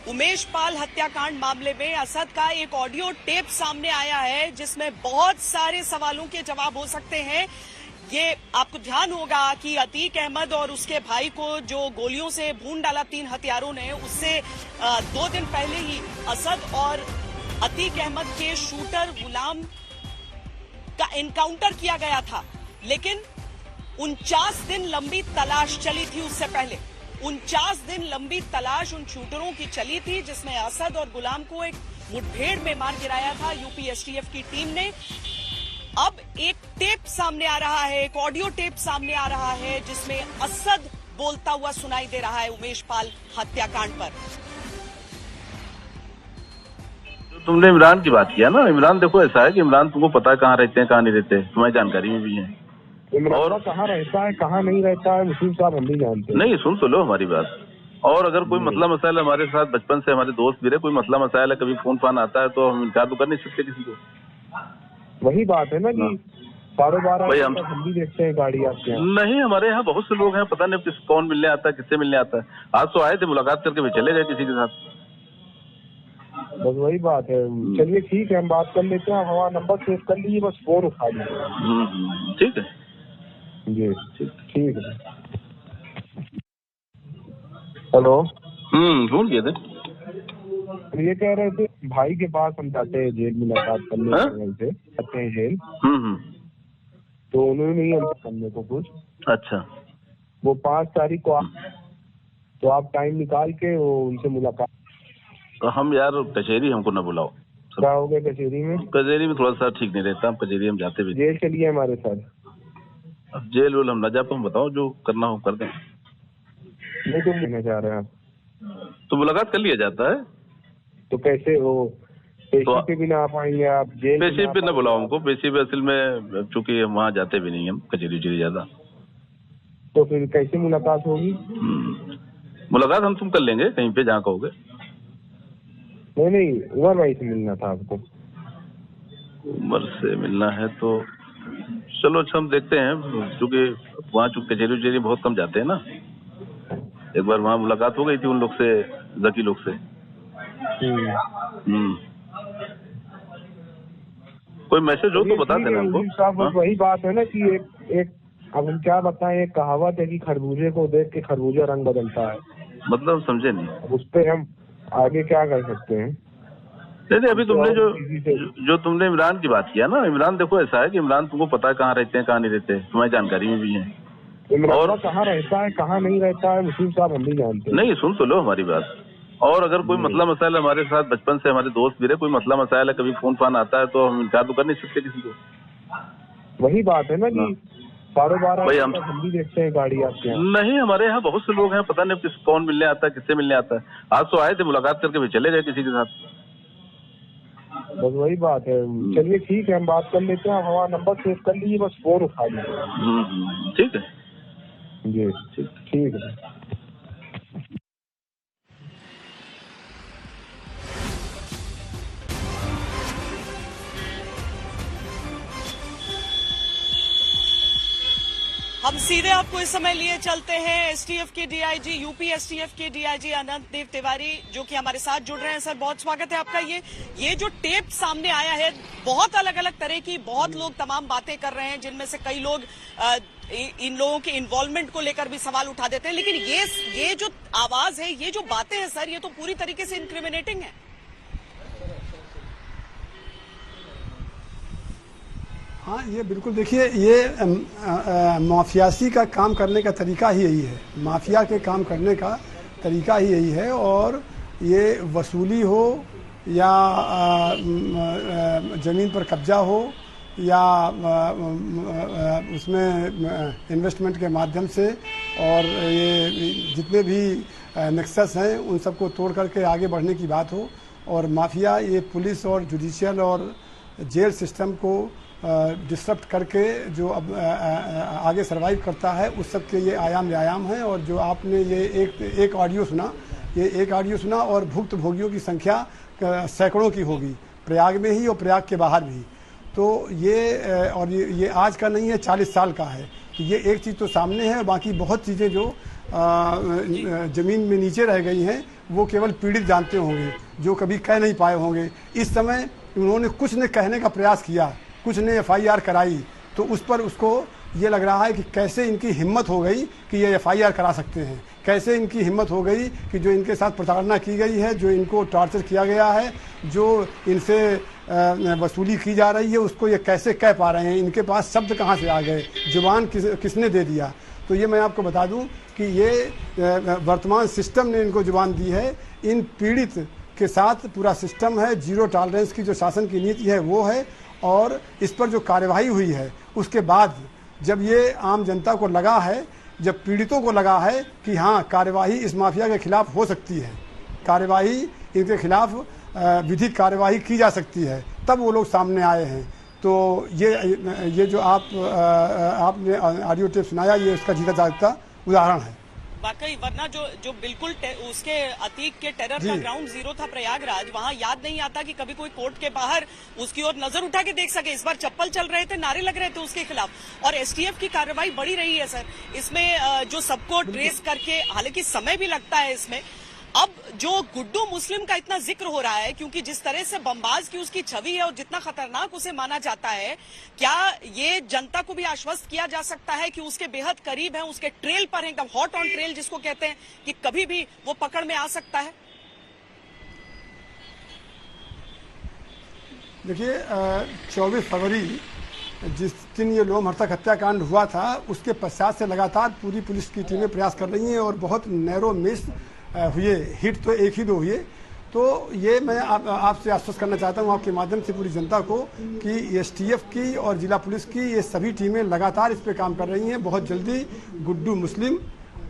उमेश पाल हत्याकांड मामले में असद का एक ऑडियो टेप सामने आया है जिसमें बहुत सारे सवालों के जवाब हो सकते हैं। ये आपको ध्यान होगा कि अतीक अहमद और उसके भाई को जो गोलियों से भून डाला 3 हत्यारों ने, उससे 2 दिन पहले ही असद और अतीक अहमद के शूटर गुलाम का एनकाउंटर किया गया था। लेकिन 49 दिन लंबी तलाश चली थी। उससे पहले 49 दिन लंबी तलाश उन शूटरों की चली थी जिसमें असद और गुलाम को एक मुठभेड़ में मार गिराया था यूपी एसटीएफ की टीम ने। अब एक टेप सामने आ रहा है, एक ऑडियो टेप सामने आ रहा है जिसमें असद बोलता हुआ सुनाई दे रहा है उमेश पाल हत्याकांड पर। तुमने इमरान की बात किया ना, इमरान देखो ऐसा है कि इमरान तुमको पता है कहाँ रहते हैं कहाँ नहीं रहते, तुम्हारी जानकारी में भी है। और कहाँ रहता है कहाँ नहीं रहता है मुसीम साहब हम भी जानते हैं। नहीं, सुन तो लो हमारी बात। और अगर कोई मसला मसाइल हमारे साथ बचपन से हमारे दोस्त भी रहे, कोई मसला मसाइल है, कभी फोन फान आता है तो हम इनकार तो कर नहीं सकते किसी को। वही बात है ना कि 12:30 भाई हम भी देखते हैं गाड़ी आपके यहाँ। नहीं, हमारे यहाँ बहुत से लोग हैं, पता नहीं कौन मिलने आता है, किससे मिलने आता है। आज तो आए थे, मुलाकात करके भी चले गए किसी के साथ। बस वही बात है। चलिए ठीक है, हम बात कर लेते हैं। हमारा नंबर सेव कर लीजिए, बस फोन उठा लीजिए। ठीक है जी ठीक है। हेलो। फोन किए थे। ये कह रहे थे भाई के पास हम जाते हैं जेल मुलाकात करने से जाते हैं जेल। तो उन्होंने नहीं हमसे करने को कुछ। अच्छा, वो 5 तारीख को तो आप टाइम निकाल के वो उनसे मुलाकात। तो हम यार कचहरी हमको न बुलाओ। क्या हो गया कचहरी में? कचहरी में थोड़ा सा ठीक नहीं रहता, हम कचहरी हम जाते भी। जेल चलिए हमारे साथ। अब जेल वेल हम न जा पाए, बताओ जो करना हो कर दें। नहीं तो लेना चाह रहे हैं आप तो मुलाकात कर लिया जाता है। तो कैसे वो पेशी तो पे भी ना आ पाएंगे आप? जेल पेशी पे न बुलाओ हमको। पेशी पे असल में चूंकि हम वहाँ जाते भी नहीं, हम कचहरी उचहरी ज्यादा। तो फिर कैसे मुलाकात होगी? मुलाकात हम तुम कर लेंगे कहीं पे जहाँ कहोगे। नहीं उमर भाई से मिलना था आपको। उमर से मिलना है तो चलो अच्छा, हम देखते हैं। चूंकि वहाँ चूंकि कचहरी उचहरी बहुत कम जाते हैं ना। एक बार वहाँ मुलाकात हो गई थी उन लोग से, जकी लोग से। कोई मैसेज हो तो बता देना हमको। साहब वही बात है ना कि एक अब हम क्या बताएं, एक कहावत है कि खरबूजे को देख के खरबूजा रंग बदलता है। मतलब समझे नहीं। उस पे हम आगे क्या कर सकते हैं? नहीं, अभी तुमने जो तुमने इमरान की बात किया ना, इमरान देखो ऐसा है कि इमरान तुमको पता है कहाँ रहते हैं कहाँ नहीं रहते, तुम्हारी जानकारी में भी है। और कहाँ रहता है कहाँ नहीं रहता है मुसीम साहब हम भी जानते हैं। नहीं, सुन तो लो हमारी बात। और अगर कोई मसला मसाइल हमारे साथ बचपन से हमारे दोस्त भी रहे, कोई मसला मसाइल है, कभी फोन फान आता है तो हम इनकार तो कर नहीं सकते किसी को। वही बात है ना कि 12:30 हम भी देखते हैं गाड़ी आपके यहाँ। नहीं, हमारे यहाँ बहुत से लोग हैं, पता नहीं कौन मिलने आता है, किससे मिलने आता है। आज तो आए थे, मुलाकात करके भी चले गए किसी के साथ। बस वही बात है। चलिए ठीक है, हम बात कर लेते हैं। हमारा नंबर सेव कर लीजिए, बस फोन उठा लीजिए। ठीक है जी ठीक है। हम सीधे आपको इस समय लिए चलते हैं एसटीएफ के डीआईजी, यूपी एसटीएफ के डीआईजी अनंत देव तिवारी जो कि हमारे साथ जुड़ रहे हैं। सर बहुत स्वागत है आपका। ये जो टेप सामने आया है, बहुत अलग अलग तरह की बहुत लोग तमाम बातें कर रहे हैं, जिनमें से कई लोग इन लोगों के इन्वॉल्वमेंट को लेकर भी सवाल उठा देते हैं। लेकिन ये जो आवाज है, ये जो बातें हैं सर, ये तो पूरी तरीके से इंक्रिमिनेटिंग है। हाँ, ये बिल्कुल देखिए, ये माफियासी का काम करने का तरीका ही यही है। माफिया के काम करने का तरीका ही यही है। और ये वसूली हो या ज़मीन पर कब्जा हो या उसमें इन्वेस्टमेंट के माध्यम से, और ये जितने भी नेक्सस हैं उन सबको तोड़ करके आगे बढ़ने की बात हो। और माफिया ये पुलिस और जुडिशियल और जेल सिस्टम को डिस्टर्ब करके जो अब आगे सर्वाइव करता है, उस सब के ये आयाम व्यायाम है। और जो आपने ये एक ऑडियो सुना, ये एक ऑडियो सुना और भुक्तभोगियों की संख्या सैकड़ों की होगी, प्रयाग में ही और प्रयाग के बाहर भी। तो ये और ये आज का नहीं है, 40 साल का है। तो ये एक चीज़ तो सामने है, बाकी बहुत चीज़ें जो ज़मीन में नीचे रह गई हैं वो केवल पीड़ित जानते होंगे, जो कभी कह नहीं पाए होंगे। इस समय उन्होंने कुछ ने कहने का प्रयास किया, कुछ ने FIR कराई, तो उस पर उसको ये लग रहा है कि कैसे इनकी हिम्मत हो गई कि ये FIR करा सकते हैं, कैसे इनकी हिम्मत हो गई कि जो इनके साथ प्रताड़ना की गई है, जो इनको टॉर्चर किया गया है, जो इनसे वसूली की जा रही है, उसको ये कैसे कह पा रहे हैं, इनके पास शब्द कहाँ से आ गए, जुबान किसने दे दिया। तो ये मैं आपको बता दूं कि ये वर्तमान सिस्टम ने इनको जुबान दी है। इन पीड़ित के साथ पूरा सिस्टम है, जीरो टॉलरेंस की जो शासन की नीति है वो है, और इस पर जो कार्यवाही हुई है उसके बाद जब ये आम जनता को लगा है, जब पीड़ितों को लगा है कि हाँ कार्यवाही इस माफिया के खिलाफ हो सकती है, कार्यवाही इनके खिलाफ विधिक कार्यवाही की जा सकती है, तब वो लोग सामने आए हैं। तो ये जो आपने ऑडियो टेप सुनाया, ये उसका जीता जागता उदाहरण है। वाकई, वरना जो बिल्कुल उसके अतीक के टेरर का ग्राउंड जीरो था प्रयागराज, वहां याद नहीं आता कि कभी कोई कोर्ट के बाहर उसकी ओर नजर उठा के देख सके। इस बार चप्पल चल रहे थे, नारे लग रहे थे उसके खिलाफ, और STF की कार्रवाई बड़ी रही है सर इसमें, जो सबको ट्रेस करके, हालांकि समय भी लगता है इसमें। अब जो गुड्डू मुस्लिम का इतना जिक्र हो रहा है, क्योंकि जिस तरह से बमबाज की उसकी छवि है और जितना खतरनाक उसे माना जाता है, क्या ये जनता को भी आश्वस्त किया जा सकता है कि उसके बेहद करीब है, उसके ट्रेल पर है, एकदम हॉट ऑन ट्रेल जिसको कहते हैं, कि कभी भी वो पकड़ में आ सकता है? देखिए, 24 फरवरी जिस दिन ये लोम हर्तक हत्याकांड हुआ था, उसके पश्चात से लगातार पूरी पुलिस की टीमें प्रयास कर रही हैं, और बहुत नैरो मिस हुए, हिट तो एक ही दो हुए। तो ये मैं आपसे आश्वस्त करना चाहता हूँ आपके माध्यम से पूरी जनता को कि STF की और जिला पुलिस की ये सभी टीमें लगातार इस पे काम कर रही हैं। बहुत जल्दी गुड्डू मुस्लिम,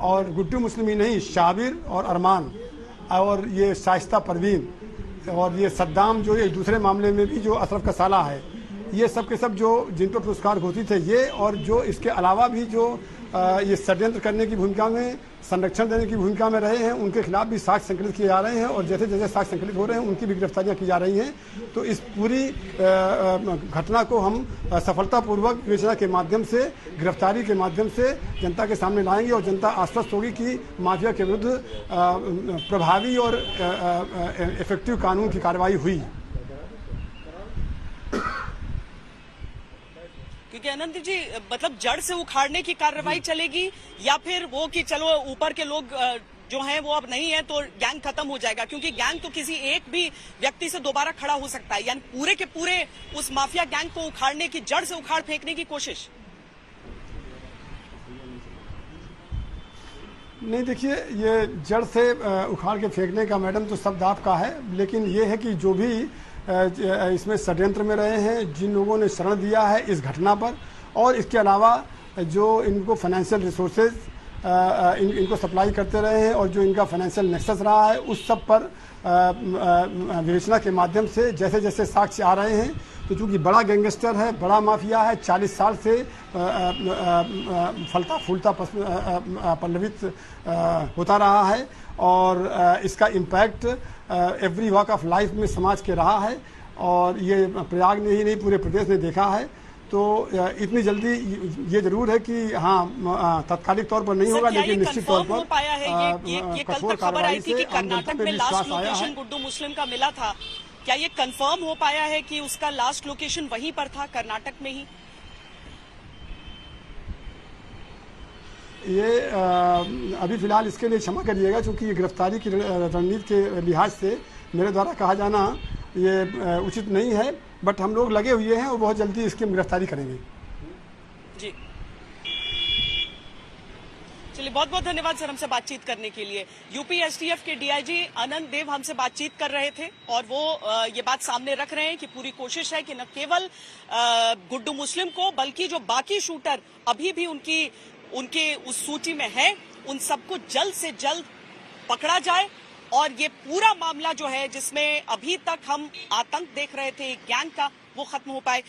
और गुड्डू मुस्लिम ही नहीं, शाबिर और अरमान, और ये शाइस्ता परवीन, और ये सद्दाम जो ये दूसरे मामले में भी जो अशरफ का साला है, ये सब के सब जो जिन पर पुरस्कार घोषित है ये, और जो इसके अलावा भी जो ये षड्यंत्र करने की भूमिका में, संरक्षण देने की भूमिका में रहे हैं, उनके खिलाफ भी साक्ष्य संकलित किए जा रहे हैं, और जैसे जैसे साक्ष्य संकलित हो रहे हैं उनकी भी गिरफ्तारियां की जा रही हैं। तो इस पूरी घटना को हम सफलतापूर्वक विवेचना के माध्यम से, गिरफ्तारी के माध्यम से जनता के सामने लाएंगे, और जनता आश्वस्त होगी कि माफिया के विरुद्ध प्रभावी और इफेक्टिव कानून की कार्रवाई हुई। क्योंकि अनंत जी, मतलब जड़ से उखाड़ने की कार्रवाई चलेगी, या फिर वो कि चलो ऊपर के लोग जो हैं वो अब नहीं है तो गैंग खत्म हो जाएगा? क्योंकि गैंग तो किसी एक भी व्यक्ति से दोबारा खड़ा हो सकता है, यानी पूरे के पूरे उस माफिया गैंग को उखाड़ने की, जड़ से उखाड़ फेंकने की कोशिश। नहीं, देखिए, ये जड़ से उखाड़ के फेंकने का मैडम तो शब्द आपका है, लेकिन ये है कि जो भी इसमें षड्यंत्र में रहे हैं, जिन लोगों ने शरण दिया है इस घटना पर, और इसके अलावा जो इनको फाइनेंशियल रिसोर्सेज इनको सप्लाई करते रहे हैं, और जो इनका फाइनेंशियल नेक्सस रहा है, उस सब पर विवेचना के माध्यम से जैसे जैसे साक्ष्य आ रहे हैं, तो चूँकि बड़ा गैंगस्टर है, बड़ा माफिया है, 40 साल से फलता फूलता पल्लवित होता रहा है, और इसका impact every walk of life में समाज के रहा है, और ये प्रयाग ने ही नहीं पूरे प्रदेश ने देखा है। तो इतनी जल्दी ये जरूर है कि हाँ, तात्कालिक तौर पर नहीं होगा, लेकिन निश्चित तौर पर पाया है। ये कल तक खबर आई थी कि कर्नाटक में लास्ट लोकेशन गुड्डू मुस्लिम का मिला था, क्या ये कंफर्म हो पाया है कि उसका लास्ट लोकेशन वहीं पर था, कर्नाटक में ही? ये अभी फिलहाल इसके लिए क्षमा करिएगा, क्योंकि ये गिरफ्तारी की रणनीति के लिहाज से मेरे द्वारा कहा जाना ये उचित नहीं है, बट हम लोग लगे हुए हैं और बहुत जल्दी इसकी गिरफ्तारी करेंगे। जी, चलिए, बहुत बहुत धन्यवाद सर हमसे बातचीत करने के लिए। यूपी STF के DIG अनंत देव हमसे बातचीत कर रहे थे, और वो ये बात सामने रख रहे हैं कि पूरी कोशिश है कि न केवल गुड्डू मुस्लिम को, बल्कि जो बाकी शूटर अभी भी उनके उस सूची में है, उन सबको जल्द से जल्द पकड़ा जाए, और ये पूरा मामला जो है जिसमें अभी तक हम आतंक देख रहे थे गैंग का, वो खत्म हो पाए।